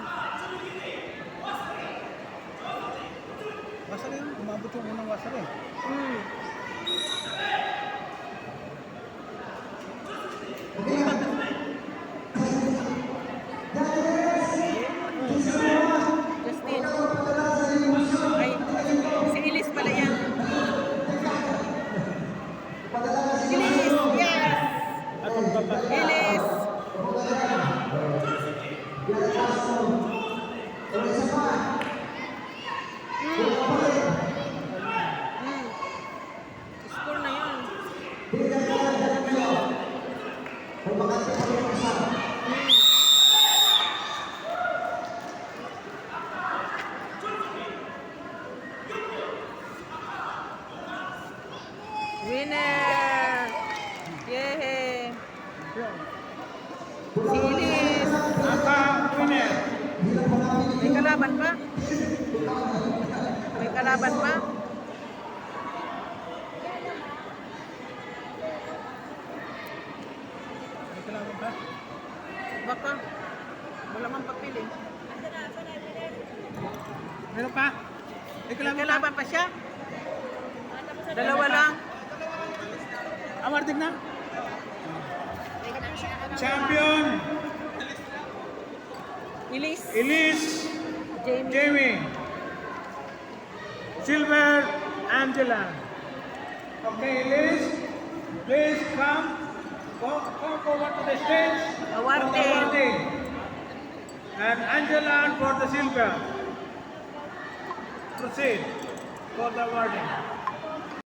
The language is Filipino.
yan. Wasar yun. Umabot yung unang wasar eh. Hmm. Justin. Ay, si Elise pala yan. Elise, yes! At ang baba. Elise! Score na yun. Winner! Yay! Si Elise! Winner! May kalaban pa? May kalaban pa? May kalaban pa? Baka. Wala mang papili. Meron pa? May May kalaban pa? kalaban pa siya? Dalawa lang. Awarded na? Champion! Elise. Elise! Jamie. Jamie! Silver! Angela! Okay, Elise, please come forward to the stage for the Awarding. awarding. And Angela for the silver. Proceed for the awarding.